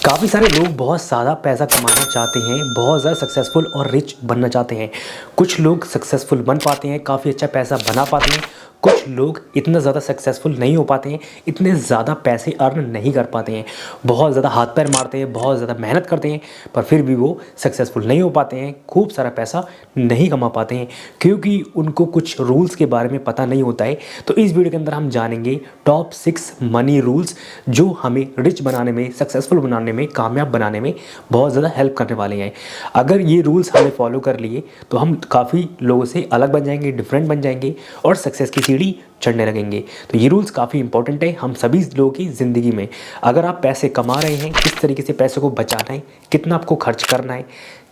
काफ़ी सारे लोग बहुत ज़्यादा पैसा कमाना चाहते हैं, बहुत ज़्यादा सक्सेसफुल और रिच बनना चाहते हैं। कुछ लोग सक्सेसफुल बन पाते हैं, काफ़ी अच्छा पैसा बना पाते हैं। कुछ लोग इतना ज़्यादा सक्सेसफुल नहीं हो पाते हैं, इतने ज़्यादा पैसे अर्न नहीं कर पाते हैं। बहुत ज़्यादा हाथ पैर मारते हैं, बहुत ज़्यादा मेहनत करते हैं, पर फिर भी वो सक्सेसफुल नहीं हो पाते हैं, खूब सारा पैसा नहीं कमा पाते हैं, क्योंकि उनको कुछ रूल्स के बारे में पता नहीं होता है। तो इस वीडियो के अंदर हम जानेंगे टॉप 6 मनी रूल्स जो हमें रिच बनाने में, सक्सेसफुल बनाने में, कामयाब बनाने में बहुत ज़्यादा हेल्प करने वाले हैं। अगर ये रूल्स हमने फॉलो कर लिए तो हम काफ़ी लोगों से अलग बन जाएंगे, डिफरेंट बन जाएंगे और सक्सेस की सीढ़ी चढ़ने लगेंगे। तो ये रूल्स काफ़ी इंपॉर्टेंट है हम सभी लोगों की ज़िंदगी में। अगर आप पैसे कमा रहे हैं, किस तरीके से पैसे को बचाना है, कितना आपको खर्च करना है,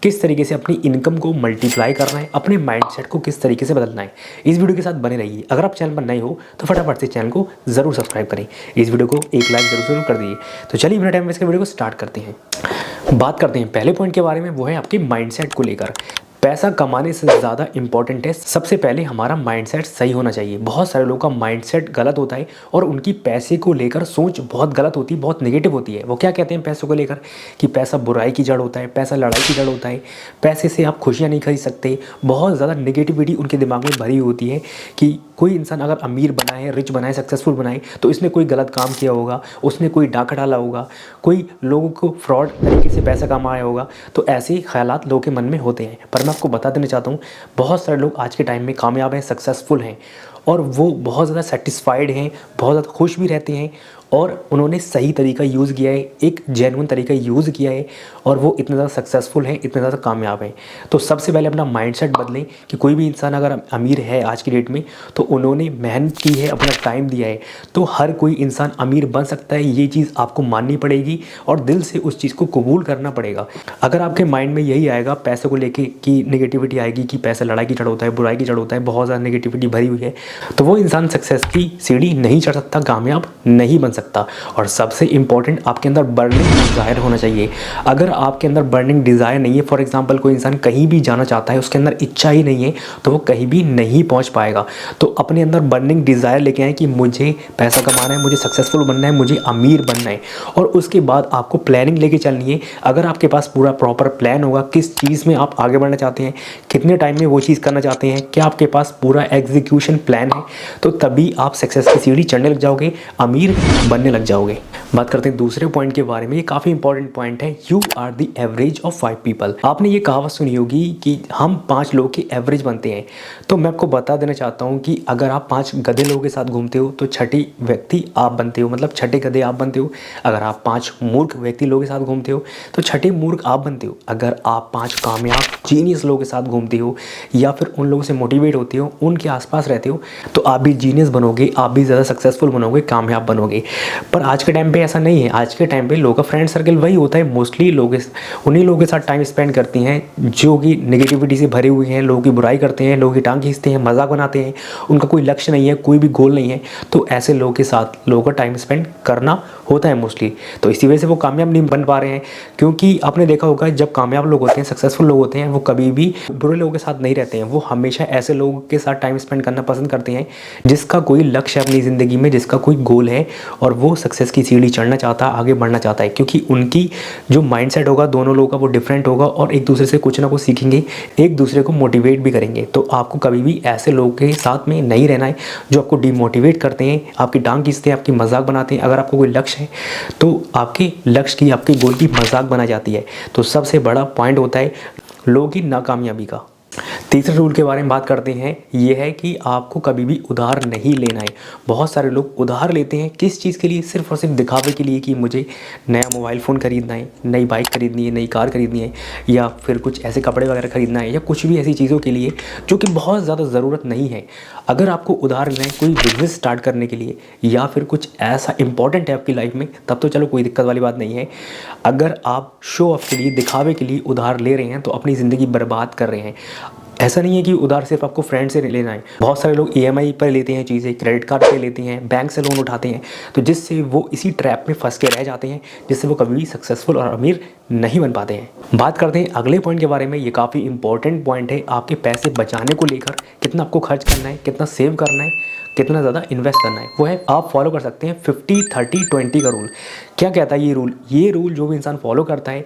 किस तरीके से अपनी इनकम को मल्टीप्लाई करना है, अपने माइंडसेट को किस तरीके से बदलना है, इस वीडियो के साथ बने रहिए। अगर आप चैनल पर नए हो तो फटाफट से चैनल को ज़रूर सब्सक्राइब करें, इस वीडियो को एक लाइक ज़रूर कर दीजिए। तो चलिए बिना टाइम वेस्ट के वीडियो को स्टार्ट करते हैं। बात करते हैं पहले पॉइंट के बारे में, वो है आपके माइंडसेट को लेकर। पैसा कमाने से ज़्यादा इंपॉर्टेंट है सबसे पहले हमारा माइंडसेट सही होना चाहिए। बहुत सारे लोगों का माइंडसेट गलत होता है और उनकी पैसे को लेकर सोच बहुत गलत होती है, बहुत नेगेटिव होती है। वो क्या कहते हैं पैसों को लेकर कि पैसा बुराई की जड़ होता है, पैसा लड़ाई की जड़ होता है, पैसे से आप खुशियाँ नहीं खरीद सकते। बहुत ज़्यादा नेगेटिविटी उनके दिमाग में भरी होती है कि कोई इंसान अगर अमीर बना है, रिच बना है, सक्सेसफुल बना है तो इसने कोई गलत काम किया होगा, उसने कोई डाका डाला होगा, कोई लोगों को फ्रॉड तरीके से पैसा कमाया होगा। तो ऐसे ख्यालात लोगों के मन में होते हैं। पर मैं आपको बता देना चाहता हूँ, बहुत सारे लोग आज के टाइम में कामयाब हैं, सक्सेसफुल हैं और वो बहुत ज़्यादा सेटिस्फाइड हैं, बहुत ज़्यादा खुश भी रहते हैं और उन्होंने सही तरीका यूज़ किया है, एक जेन्युइन तरीका यूज़ किया है और वो इतने ज़्यादा सक्सेसफुल हैं, इतने ज़्यादा कामयाब हैं। तो सबसे पहले अपना माइंडसेट बदलें कि कोई भी इंसान अगर अमीर है आज की डेट में तो उन्होंने मेहनत की है, अपना टाइम दिया है। तो हर कोई इंसान अमीर बन सकता है, ये चीज़ आपको माननी पड़ेगी और दिल से उस चीज़ को कबूल करना पड़ेगा। अगर आपके माइंड में यही आएगा, पैसे को लेके कि नेगेटिविटी आएगी कि पैसा लड़ाई की जड़ होता है, बुराई की जड़ होता है, बहुत ज़्यादा नेगेटिविटी भरी हुई है, तो वो इंसान सक्सेस की सीढ़ी नहीं चढ़ सकता, कामयाब नहीं बन सकता। और सबसे इंपॉर्टेंट, आपके अंदर बर्निंग डिज़ायर होना चाहिए। अगर आपके अंदर बर्निंग डिज़ायर नहीं है, फॉर एग्जांपल कोई इंसान कहीं भी जाना चाहता है, उसके अंदर इच्छा ही नहीं है, तो वो कहीं भी नहीं पहुंच पाएगा। तो अपने अंदर बर्निंग डिज़ायर लेके आए कि मुझे पैसा कमाना है, मुझे सक्सेसफुल बनना है, मुझे अमीर बनना है। और उसके बाद आपको प्लानिंग लेके चलनी है। अगर आपके पास पूरा प्रॉपर प्लान होगा, किस चीज़ में आप आगे बढ़ना चाहते हैं, कितने टाइम में वो चीज़ करना चाहते हैं, क्या आपके पास पूरा एग्जीक्यूशन प्लान है, तो तभी आप सक्सेस की सीढ़ी चढ़ने लग जाओगे, अमीर बनने लग जाओगे। बात करते हैं दूसरे पॉइंट के बारे में। ये काफ़ी इंपॉर्टेंट पॉइंट है, you are the average of 5 people. आपने ये कहावत सुनी होगी कि हम 5 लोगों के एवरेज बनते हैं। तो मैं आपको बता देना चाहता हूँ कि अगर आप 5 गधे लोगों के साथ घूमते हो तो छठी व्यक्ति आप बनते हो, मतलब छठे गधे आप बनते हो। अगर आप 5 मूर्ख व्यक्ति लोगों के साथ घूमते हो तो छठे मूर्ख आप बनते हो। अगर आप 5 कामयाब जीनियस लोगों के साथ घूमते हो या फिर उन लोगों से मोटिवेट होते हो, उनके आसपास रहते हो, तो आप भी जीनियस बनोगे, आप भी ज़्यादा सक्सेसफुल बनोगे, कामयाब बनोगे। पर आज के टाइम पे ऐसा नहीं है। आज के टाइम पे लोगों का फ्रेंड सर्कल वही होता है, मोस्टली लोग उन्हीं लोगों के साथ टाइम स्पेंड करती हैं जो कि नेगेटिविटी से भरे हुए हैं, लोगों की बुराई करते हैं, लोगों की टांग खींचते हैं, मजाक बनाते हैं, उनका कोई लक्ष्य नहीं है, कोई भी गोल नहीं है। तो ऐसे लोगों के साथ लोगों का टाइम स्पेंड करना होता है मोस्टली। तो इसी वजह से वो कामयाब नहीं बन पा रहे हैं, क्योंकि आपने देखा होगा जब कामयाब लोग होते हैं, सक्सेसफुल लोग होते हैं, वो कभी भी बुरे लोगों के साथ नहीं रहते हैं। वो हमेशा ऐसे लोगों के साथ टाइम स्पेंड करना पसंद करते हैं जिसका कोई लक्ष्य है अपनी ज़िंदगी में, जिसका कोई गोल है और वो सक्सेस की सीढ़ी चढ़ना चाहता है, आगे बढ़ना चाहता है। क्योंकि उनकी जो माइंडसेट होगा दोनों लोगों का वो डिफरेंट होगा और एक दूसरे से कुछ ना कुछ सीखेंगे, एक दूसरे को मोटिवेट भी करेंगे। तो आपको कभी भी ऐसे लोगों के साथ में नहीं रहना है जो आपको डिमोटिवेट करते हैं, आपकी टांग खींचते हैं, आपकी मजाक बनाते हैं। अगर आपको कोई लक्ष्य है तो आपके लक्ष्य की, आपके गोल की मजाक बना जाती है। तो सबसे बड़ा पॉइंट होता है लोगों की नाकामयाबी का। तीसरे रूल के बारे में बात करते हैं, ये है कि आपको कभी भी उधार नहीं लेना है। बहुत सारे लोग उधार लेते हैं, किस चीज़ के लिए? सिर्फ और सिर्फ दिखावे के लिए कि मुझे नया मोबाइल फ़ोन ख़रीदना है, नई बाइक खरीदनी है, नई कार खरीदनी है, या फिर कुछ ऐसे कपड़े वगैरह खरीदना है, या कुछ भी ऐसी चीज़ों के लिए जो कि बहुत ज़्यादा ज़रूरत नहीं है। अगर आपको उधार लेना है कोई बिज़नेस स्टार्ट करने के लिए या फिर कुछ ऐसा इंपॉर्टेंट है आपकी लाइफ में, तब तो चलो कोई दिक्कत वाली बात नहीं है। अगर आप शो ऑफ के लिए, दिखावे के लिए उधार ले रहे हैं तो अपनी ज़िंदगी बर्बाद कर रहे हैं। ऐसा नहीं है कि उधार सिर्फ आपको फ्रेंड से लेना है, बहुत सारे लोग ईएमआई पर लेते हैं चीज़ें, क्रेडिट कार्ड पे लेते हैं, बैंक से लोन उठाते हैं, तो जिससे वो इसी ट्रैप में फंस के रह जाते हैं, जिससे वो कभी भी सक्सेसफुल और अमीर नहीं बन पाते हैं। बात करते हैं अगले पॉइंट के बारे में। ये काफ़ी इंपॉर्टेंट पॉइंट है आपके पैसे बचाने को लेकर, कितना आपको खर्च करना है, कितना सेव करना है, कितना ज़्यादा इन्वेस्ट करना है। वो है आप फॉलो कर सकते हैं 50-30-20 का रूल। क्या कहता है ये रूल? ये रूल जो भी इंसान फॉलो करता है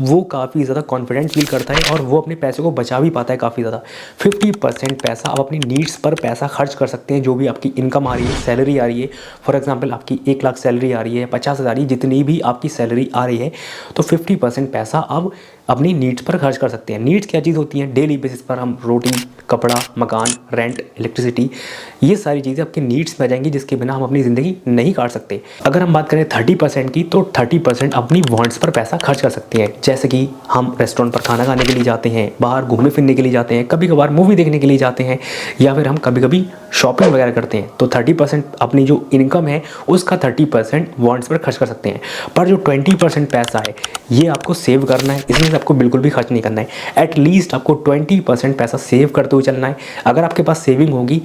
वो काफ़ी ज़्यादा कॉन्फिडेंट फील करता है और वो अपने पैसे को बचा भी पाता है काफ़ी ज़्यादा। 50% पैसा आप अपनी नीड्स पर पैसा खर्च कर सकते हैं। जो भी आपकी इनकम आ रही है, सैलरी आ रही है, फॉर एग्जांपल आपकी 1 लाख सैलरी आ रही है, 50,000 आ रही है, जितनी भी आपकी सैलरी आ रही है, तो 50% पैसा आप अपनी नीड्स पर खर्च कर सकते हैं। नीड्स क्या चीज़ होती हैं? डेली बेसिस पर हम रोटी, कपड़ा, मकान, रेंट, इलेक्ट्रिसिटी, ये सारी चीज़ें आपकी नीड्स में आ जाएंगी, जिसके बिना हम अपनी ज़िंदगी नहीं काट सकते। अगर हम बात करें 30% की, तो 30% अपनी वांट्स पर पैसा खर्च कर सकते हैं। जैसे कि हम रेस्टोरेंट पर खाना खाने के लिए जाते हैं, बाहर घूमने फिरने के लिए जाते हैं, कभी कभार मूवी देखने के लिए जाते हैं, या फिर हम कभी कभी शॉपिंग वगैरह करते हैं। तो 30% अपनी जो इनकम है उसका 30% वांट्स पर खर्च कर सकते हैं। पर जो 20% पैसा है ये आपको सेव करना है, इसमें से आपको बिल्कुल भी खर्च नहीं करना है। एटलीस्ट आपको 20% पैसा सेव करते हुए चलना है। अगर आपके पास सेविंग होगी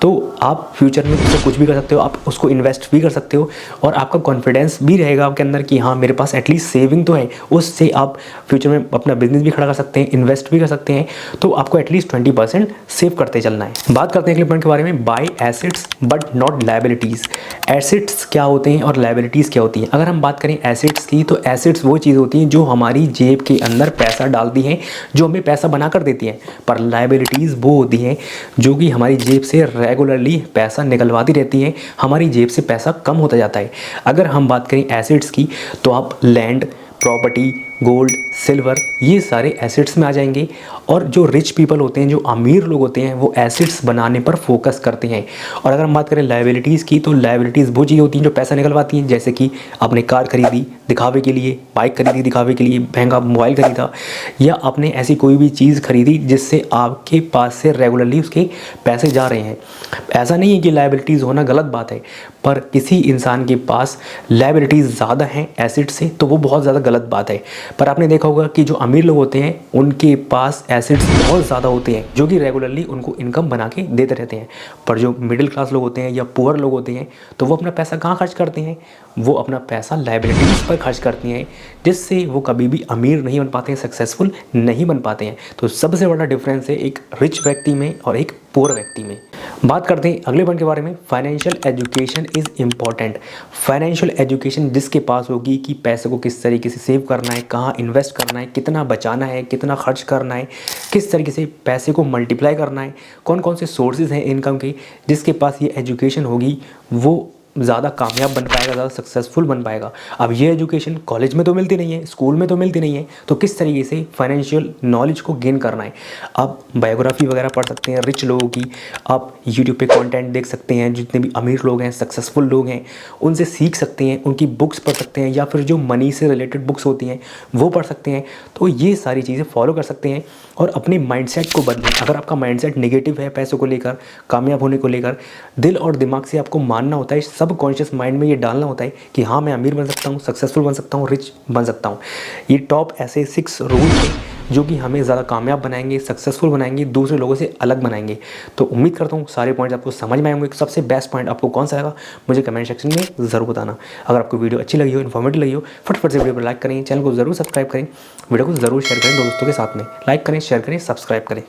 तो आप फ्यूचर में उससे कुछ भी कर सकते हो, आप उसको इन्वेस्ट भी कर सकते हो, और आपका कॉन्फिडेंस भी रहेगा आपके अंदर कि हाँ मेरे पास एटलीस्ट सेविंग तो है। उससे आप फ्यूचर में अपना बिजनेस भी खड़ा कर सकते हैं, इन्वेस्ट भी कर सकते हैं। तो आपको एटलीस्ट 20% सेव करते चलना है। बात करते हैं अगले पॉइंट के बारे में, buy assets but not liabilities. Assets क्या होते हैं और लायबिलिटीज़ क्या होती हैं? अगर हम बात करें एसेट्स की, तो एसेट्स वो चीज़ होती हैं जो हमारी जेब के अंदर पैसा डालती हैं, जो हमें पैसा बना कर देती हैं। पर लायबिलिटीज़ वो होती हैं जो कि हमारी जेब से रेगुलरली पैसा निकलवाती रहती हैं, हमारी जेब से पैसा कम होता जाता है। अगर हम बात करें एसेट्स की, तो आप लैंड, प्रॉपर्टी, गोल्ड, सिल्वर, ये सारे एसेट्स में आ जाएंगे। और जो रिच पीपल होते हैं, जो अमीर लोग होते हैं, वो एसेट्स बनाने पर फोकस करते हैं। और अगर हम बात करें लायबिलिटीज़ की, तो लायबिलिटीज़ वो चीज़ होती हैं जो पैसा निकलवाती हैं। जैसे कि आपने कार खरीदी दिखावे के लिए, बाइक खरीदी दिखावे के लिए, महंगा मोबाइल खरीदा, या आपने ऐसी कोई भी चीज़ खरीदी जिससे आपके पास से रेगुलरली उसके पैसे जा रहे हैं। ऐसा नहीं है कि लायबिलिटीज़ होना गलत बात है, पर किसी इंसान के पास लायबिलिटीज़ ज़्यादा हैं एसेट से, तो वो बहुत ज़्यादा गलत बात है। पर आपने देखा होगा कि जो अमीर लोग होते हैं उनके पास एसेट्स बहुत ज़्यादा होते हैं, जो कि रेगुलरली उनको इनकम बना के देते रहते हैं। पर जो मिडिल क्लास लोग होते हैं या पुअर लोग होते हैं, तो वो अपना पैसा कहाँ खर्च करते हैं? वो अपना पैसा लायबिलिटीज़ पर खर्च करती हैं, जिससे वो कभी भी अमीर नहीं बन पाते हैं, सक्सेसफुल नहीं बन पाते हैं। तो सबसे बड़ा डिफरेंस है एक रिच व्यक्ति में और एक पुअर व्यक्ति में। बात करते हैं अगले पॉइंट के बारे में, financial education is important. Financial education जिसके पास होगी कि पैसे को किस तरीके से सेव करना है, कहाँ इन्वेस्ट करना है, कितना बचाना है, कितना खर्च करना है, किस तरीके से पैसे को मल्टीप्लाई करना है, कौन कौन से सोर्सेज हैं इनकम के, जिसके पास ये एजुकेशन होगी वो ज़्यादा कामयाब बन पाएगा, ज़्यादा सक्सेसफुल बन पाएगा। अब ये एजुकेशन कॉलेज में तो मिलती नहीं है, स्कूल में तो मिलती नहीं है, तो किस तरीके से फाइनेंशियल नॉलेज को गेन करना है? आप बायोग्राफी वगैरह पढ़ सकते हैं रिच लोगों की, आप यूट्यूब पे कंटेंट देख सकते हैं, जितने भी अमीर लोग हैं, सक्सेसफुल लोग हैं, उनसे सीख सकते हैं, उनकी बुक्स पढ़ सकते हैं, या फिर जो मनी से रिलेटेड बुक्स होती हैं वो पढ़ सकते हैं। तो ये सारी चीज़ें फॉलो कर सकते हैं और अपने माइंडसेट को बदलें। अगर आपका माइंडसेट नेगेटिव है पैसों को लेकर, कामयाब होने को लेकर, दिल और दिमाग से आपको मानना होता है, सब कॉन्शियस माइंड में ये डालना होता है कि हाँ मैं अमीर बन सकता हूँ, सक्सेसफुल बन सकता हूँ, रिच बन सकता हूँ। ये टॉप ऐसे 6 रूल हैं जो कि हमें ज़्यादा कामयाब बनाएंगे, सक्सेसफुल बनाएंगे, दूसरे लोगों से अलग बनाएंगे। तो उम्मीद करता हूँ सारे पॉइंट्स आपको समझ में आएंगे। सबसे बेस्ट पॉइंट आपको कौन सा लगा मुझे कमेंट सेक्शन में ज़रूर बताना। अगर आपको वीडियो अच्छी लगी हो, इन्फॉर्मेटिव लगी हो, फटफट से वीडियो को लाइक करें, चैनल को ज़रूर सब्सक्राइब करें, वीडियो को ज़रूर शेयर करें दोस्तों के साथ में। लाइक करें, शेयर करें, सब्सक्राइब करें।